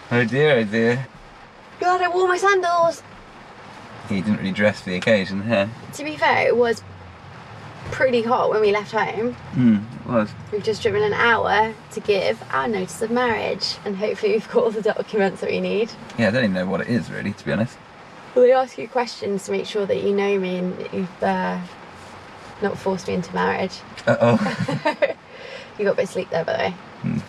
Oh dear, oh dear. God, I wore my sandals. You didn't really dress for the occasion, huh? To be fair, it was pretty hot when we left home. It was. We've just driven an hour to give our notice of marriage, and hopefully we've got all the documents that we need. Yeah, I don't even know what it is really, to be honest. Well, they ask you questions to make sure that you know me and that you've not forced me into marriage. Uh-oh. You got a bit of sleep there, by the way.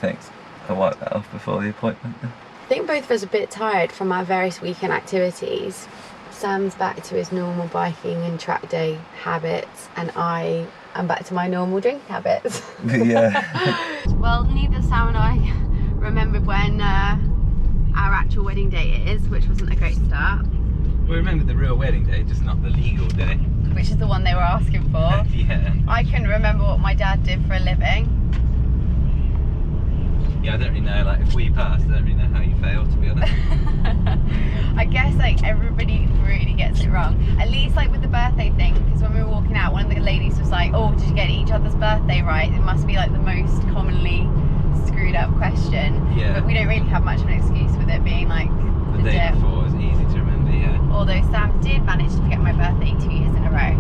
Thanks. I'll wipe that off before the appointment. I think both of us are a bit tired from our various weekend activities. Sam's back to his normal biking and track day habits, and I am back to my normal drink habits. Yeah. Well, neither Sam and I remembered when our actual wedding day is, which wasn't a great start. We remember the real wedding day, just not the legal day. Which is the one they were asking for. Yeah. I couldn't remember what my dad did for a living. Yeah, I don't really know, like, if we passed, I don't really know how you failed, to be honest. I guess, like, everybody really gets it wrong. At least, like, with the birthday thing, because when we were walking out, one of the ladies was like, oh, did you get each other's birthday right? It must be, like, the most commonly screwed up question. Yeah. But we don't really have much of an excuse with it being, like, The day before was easy to remember, yeah. Although Sam did manage to forget my birthday 2 years in a row.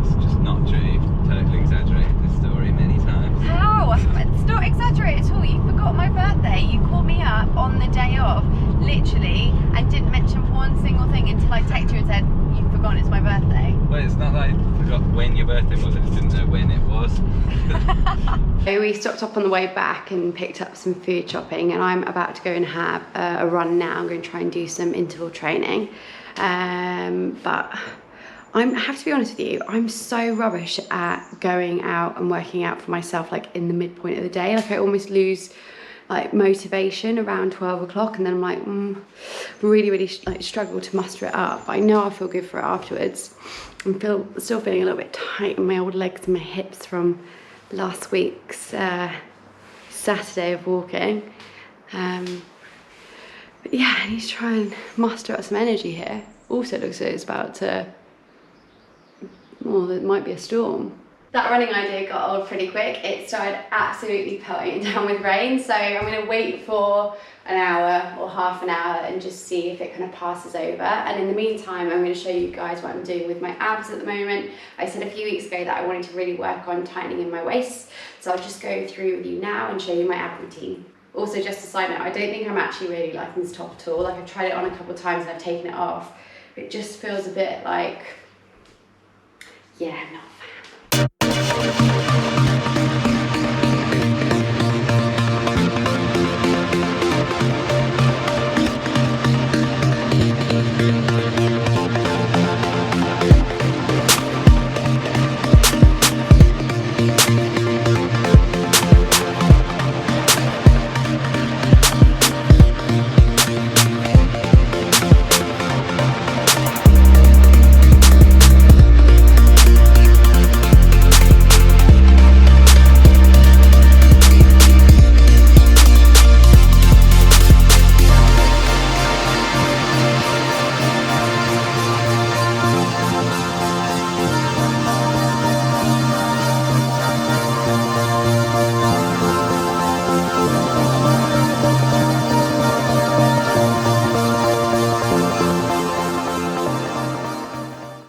It's just not true. You've totally exaggerated the story many times. How? It's not exaggerated at all. You forgot my birthday. You called me up on the day of, literally, and didn't mention one single thing until I texted you and said, you've forgotten it's my birthday. Well, it's not that I forgot when your birthday was, I just didn't know when it was. So we stopped up on the way back and picked up some food shopping, and I'm about to go and have a run now. I'm going to try and do some interval training. But I have to be honest with you, I'm so rubbish at going out and working out for myself, like in the midpoint of the day. Like I almost lose like motivation around 12 o'clock, and then I'm like, really like struggle to muster it up. I know I feel good for it afterwards. I'm still feeling a little bit tight in my old legs and my hips from last week's Saturday of walking. But yeah, I need to try and muster up some energy here. Also, it looks like it's about to, well, there might be a storm. That running idea got old pretty quick. It started absolutely pelting down with rain, so I'm going to wait for an hour or half an hour and just see if it kind of passes over. And in the meantime, I'm going to show you guys what I'm doing with my abs at the moment. I said a few weeks ago that I wanted to really work on tightening in my waist, so I'll just go through with you now and show you my ab routine. Also, just a side note, I don't think I'm actually really liking this top at all. Like, I've tried it on a couple of times and I've taken it off. It just feels a bit like, yeah, I'm not a fan.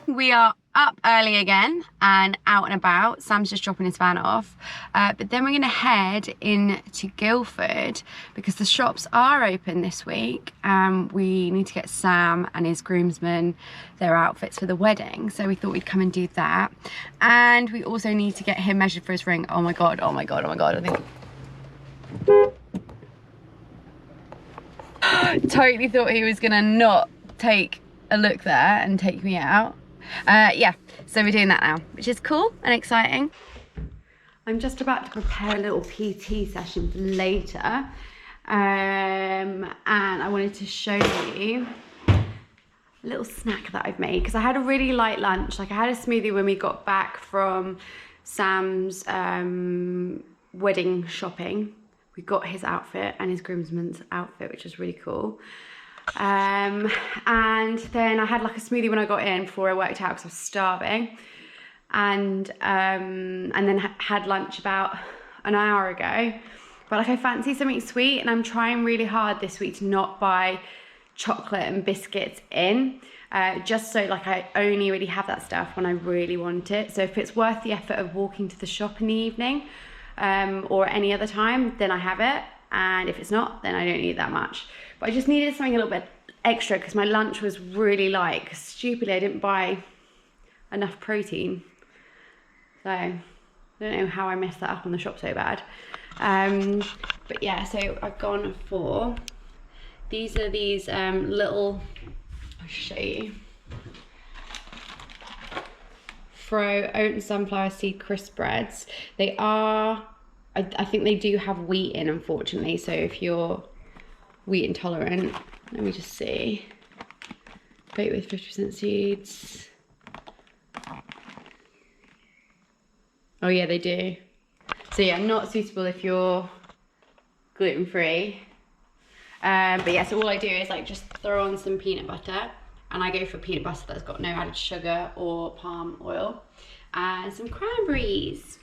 We are up early again and out and about. Sam's just dropping his van off, but then we're going to head into Guildford because the shops are open this week and we need to get Sam and his groomsmen their outfits for the wedding, so we thought we'd come and do that. And we also need to get him measured for his ring. Oh my god, oh my god, oh my god, I think totally thought he was gonna not take a look there and take me out. Yeah, so we're doing that now, which is cool and exciting. I'm just about to prepare a little PT session for later, and I wanted to show you a little snack that I've made because I had a really light lunch. Like, I had a smoothie when we got back from Sam's wedding shopping. We got his outfit and his groomsman's outfit, which was really cool. And then I had like a smoothie when I got in before I worked out because I was starving, and then had lunch about an hour ago. but like I fancy something sweet, and I'm trying really hard this week to not buy chocolate and biscuits in, just so like I only really have that stuff when I really want it. So if it's worth the effort of walking to the shop in the evening, or any other time, then I have it, and if it's not, then I don't need that much. But I just needed something a little bit extra because my lunch was really light, because stupidly I didn't buy enough protein. So I don't know how I messed that up on the shop so bad. But yeah, so I've gone for, these are these little, I'll show you, Fro oat and sunflower seed crisp breads. They are, I think they do have wheat in, unfortunately, so if you're wheat intolerant, let me just see, baked with 50% seeds. Oh yeah, they do. So yeah, not suitable if you're gluten-free. But yeah, so all I do is like just throw on some peanut butter, and I go for peanut butter that's got no added sugar or palm oil, and some cranberries.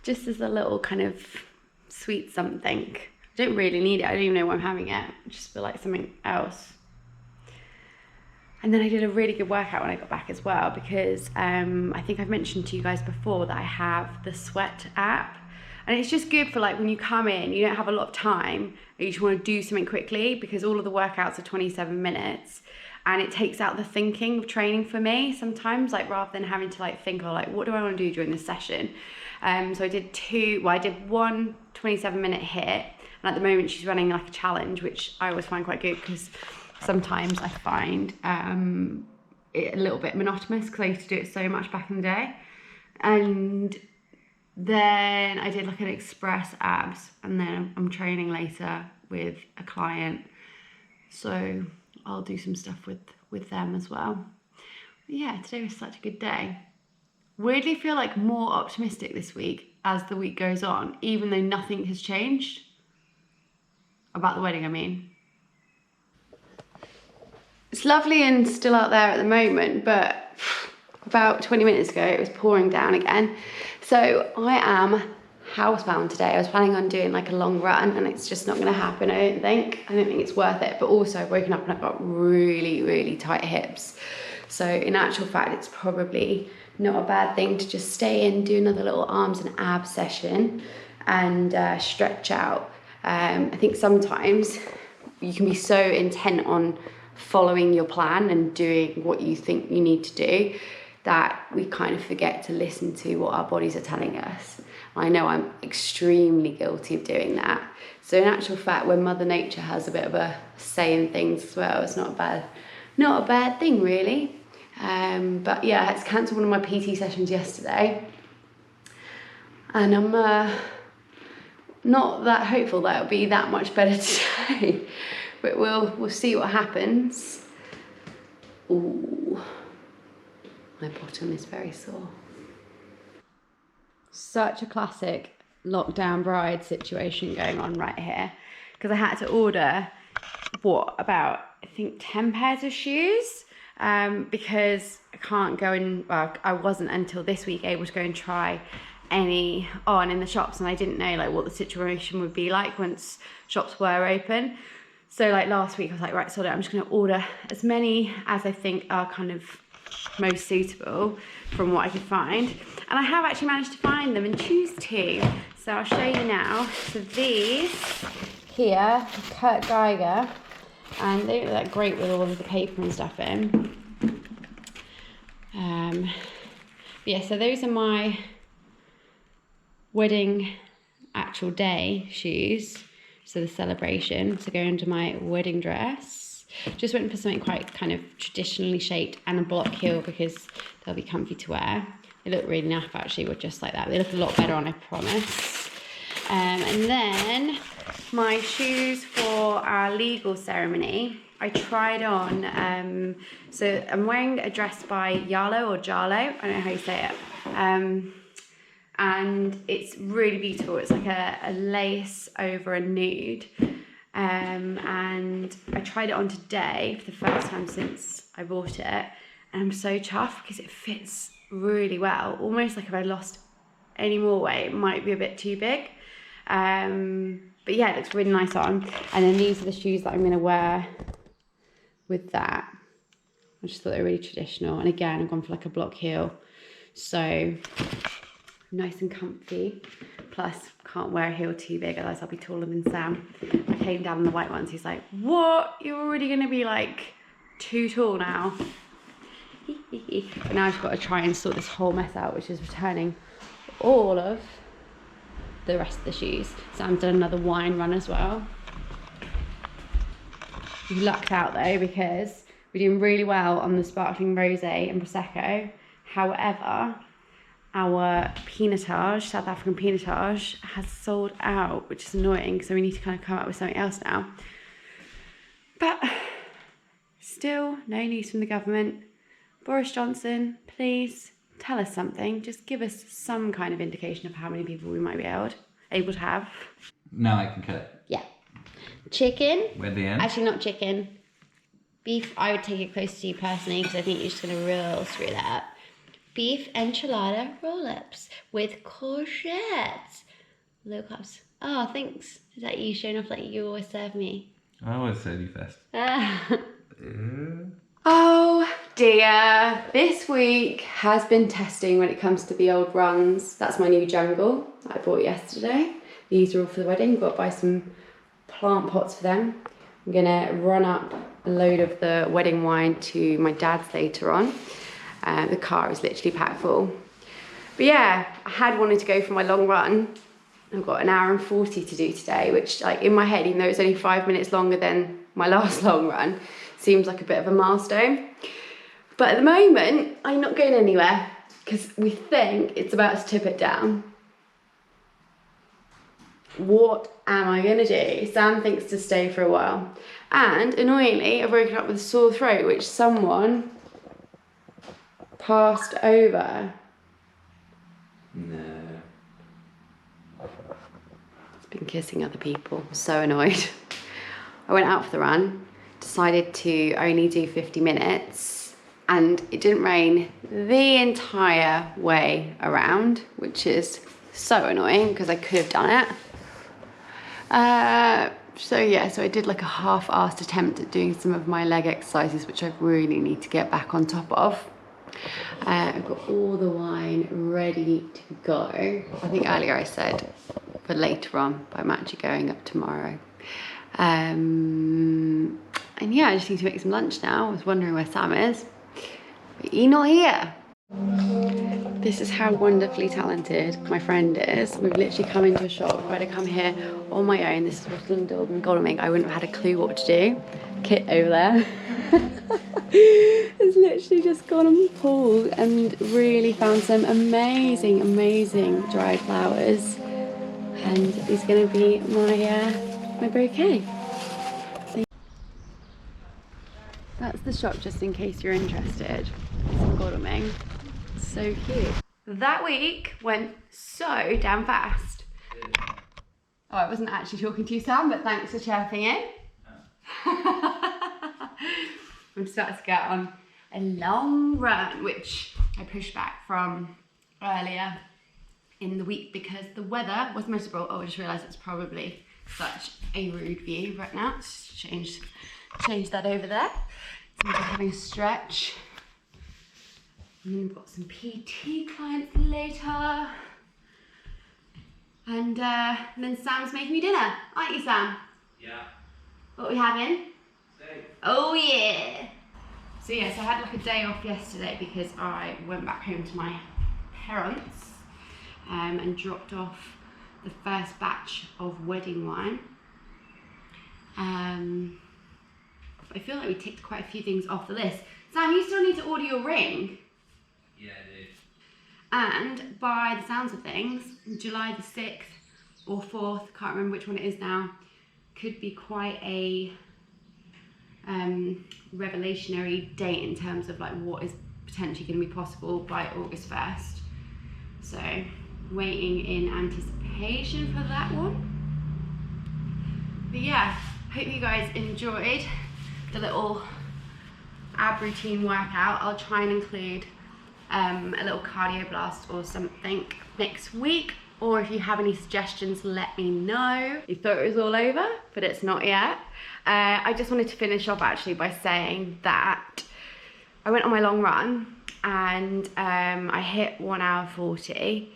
Just as a little kind of sweet something. I don't really need it. I don't even know why I'm having it. I just feel like something else. And then I did a really good workout when I got back as well, because I think I've mentioned to you guys before that I have the Sweat app. And it's just good for like when you come in, you don't have a lot of time, and you just want to do something quickly, because all of the workouts are 27 minutes. And it takes out the thinking of training for me sometimes, like rather than having to like think, oh, like what do I want to do during this session? So I did one 27-minute hit, and at the moment she's running like a challenge, which I always find quite good, because sometimes I find it a little bit monotonous, because I used to do it so much back in the day. And then I did like an express abs, and then I'm training later with a client, so I'll do some stuff with them as well. But yeah, today was such a good day. Weirdly feel like more optimistic this week as the week goes on, even though nothing has changed. About the wedding, I mean. It's lovely and still out there at the moment, but about 20 minutes ago it was pouring down again. So I am housebound today. I was planning on doing like a long run, and it's just not gonna happen, I don't think. I don't think it's worth it. But also I've woken up and I've got really, really tight hips. So in actual fact, it's probably not a bad thing to just stay in, do another little arms and abs session, and stretch out. I think sometimes you can be so intent on following your plan and doing what you think you need to do that we kind of forget to listen to what our bodies are telling us. I know I'm extremely guilty of doing that. So in actual fact, when Mother Nature has a bit of a say in things as well, it's not a bad thing really. But yeah, I had to cancel one of my PT sessions yesterday, and I'm not that hopeful that it'll be that much better today. But we'll see what happens. Ooh, my bottom is very sore. Such a classic lockdown bride situation going on right here, because I had to order about I think 10 pairs of shoes, because I can't go in, well, I wasn't until this week able to go and try any on in the shops, and I didn't know like what the situation would be like once shops were open. So like last week I was like, right, so I'm just going to order as many as I think are kind of most suitable from what I could find. And I have actually managed to find them and choose two. So I'll show you now. So these here, Kurt Geiger, and they look like great with all of the paper and stuff in. Yeah, so those are my wedding actual day shoes. So the celebration to go into my wedding dress. Just went for something quite kind of traditionally shaped and a block heel, because they'll be comfy to wear. They look really naff actually with just like that. They look a lot better on, I promise. And then my shoes for our legal ceremony, I tried on, so I'm wearing a dress by Yalo or Jalo, I don't know how you say it. And it's really beautiful. It's like a lace over a nude. And I tried it on today for the first time since I bought it. And I'm so chuffed because it fits really well. Almost like if I lost any more weight, it might be a bit too big. But yeah, it looks really nice on. And then these are the shoes that I'm going to wear with that. I just thought they were really traditional. And again, I've gone for like a block heel. So nice and comfy. Plus, can't wear a heel too big, otherwise I'll be taller than Sam. I came down in the white ones. He's like, what? You're already going to be like too tall now. But now I've got to try and sort this whole mess out, which is returning all of the rest of the shoes. Sam's done another wine run as well. We lucked out though, because we're doing really well on the sparkling rosé and prosecco. However, our pinotage, South African pinotage, has sold out, which is annoying, so we need to kind of come up with something else now. But still no news from the government. Boris Johnson, please tell us something. Just give us some kind of indication of how many people we might be able to have. Now I can cut. Yeah. Chicken. Where the end? Actually, not chicken. Beef, I would take it close to you personally, because I think you're just going to real screw that up. Beef enchilada roll-ups with courgettes. Low carbs. Oh, thanks. Is that you showing off like you always serve me? I always serve you first. Oh dear. This week has been testing when it comes to the old runs. That's my new jungle that I bought yesterday. These are all for the wedding. Got to buy some plant pots for them. I'm gonna run up a load of the wedding wine to my dad's later on. The car is literally packed full. But yeah, I had wanted to go for my long run. I've got 1 hour and 40 to do today, which like in my head, even though it's only 5 minutes longer than my last long run, seems like a bit of a milestone. But at the moment, I'm not going anywhere because we think it's about to tip it down. What am I gonna do? Sam thinks to stay for a while. And annoyingly, I've woken up with a sore throat, which someone passed over. No. It's been kissing other people. I'm so annoyed. I went out for the run, decided to only do 50 minutes, and it didn't rain the entire way around, which is so annoying because I could have done it. So yeah, so I did like a half-assed attempt at doing some of my leg exercises, which I really need to get back on top of. I've got all the wine ready to go. I think earlier I said for later on, but I'm actually going up tomorrow. And yeah, I just need to make some lunch now. I was wondering where Sam is, but he's not here. This is how wonderfully talented my friend is. We've literally come into a shop. If I had to come here on my own, this is what's in Godalming, I wouldn't have had a clue what to do. Kit over there has literally just gone and pulled and really found some amazing, amazing dried flowers. And it's gonna be my bouquet. That's the shop, just in case you're interested. It's in Godalming. So cute. That week went so damn fast. Oh, I wasn't actually talking to you, Sam, but thanks for chirping in. I'm just about to get on a long run, which I pushed back from earlier in the week because the weather was miserable. Oh, I just realised it's probably such a rude view right now. Let's change that over there. So I'm just having a stretch. And then we've got some PT clients later. And then Sam's making me dinner, aren't you, Sam? Yeah. What are we having? Steak. Oh yeah. So yeah, so I had like a day off yesterday because I went back home to my parents and dropped off the first batch of wedding wine. I feel like we ticked quite a few things off the list. Sam, you still need to order your ring. Yeah, I do. And by the sounds of things, July the 6th or 4th, can't remember which one it is now, could be quite a revelationary date in terms of like what is potentially going to be possible by August 1st. So waiting in anticipation for that one. But yeah, hope you guys enjoyed the little ab routine workout. I'll try and include a little cardio blast or something next week. Or if you have any suggestions, let me know. You thought it was all over, but it's not yet. I just wanted to finish off actually by saying that I went on my long run and I hit 1 hour 40,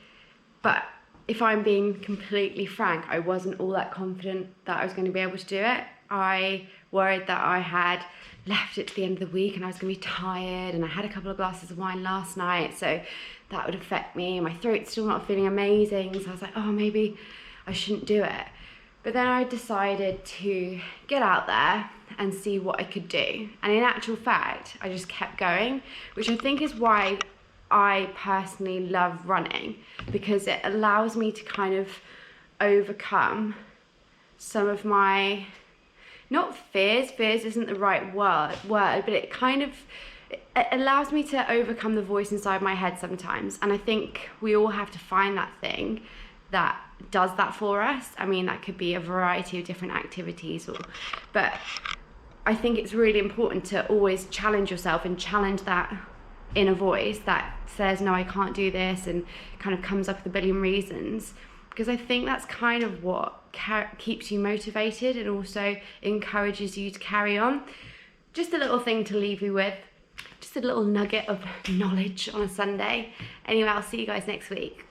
but if I'm being completely frank, I wasn't all that confident that I was going to be able to do it. I worried that I had left it to the end of the week and I was going to be tired, and I had a couple of glasses of wine last night, so that would affect me. My throat's still not feeling amazing, so I was like, oh, maybe I shouldn't do it. But then I decided to get out there and see what I could do. And in actual fact, I just kept going, which I think is why I personally love running, because it allows me to kind of overcome some of my, not fears isn't the right word, but it kind of, it allows me to overcome the voice inside my head sometimes. And I think we all have to find that thing that does that for us. I mean, that could be a variety of different activities, but I think it's really important to always challenge yourself and challenge that inner voice that says, no, I can't do this, and kind of comes up with a billion reasons, because I think that's kind of what keeps you motivated and also encourages you to carry on. Just a little thing to leave you with, just a little nugget of knowledge on a Sunday. Anyway, I'll see you guys next week.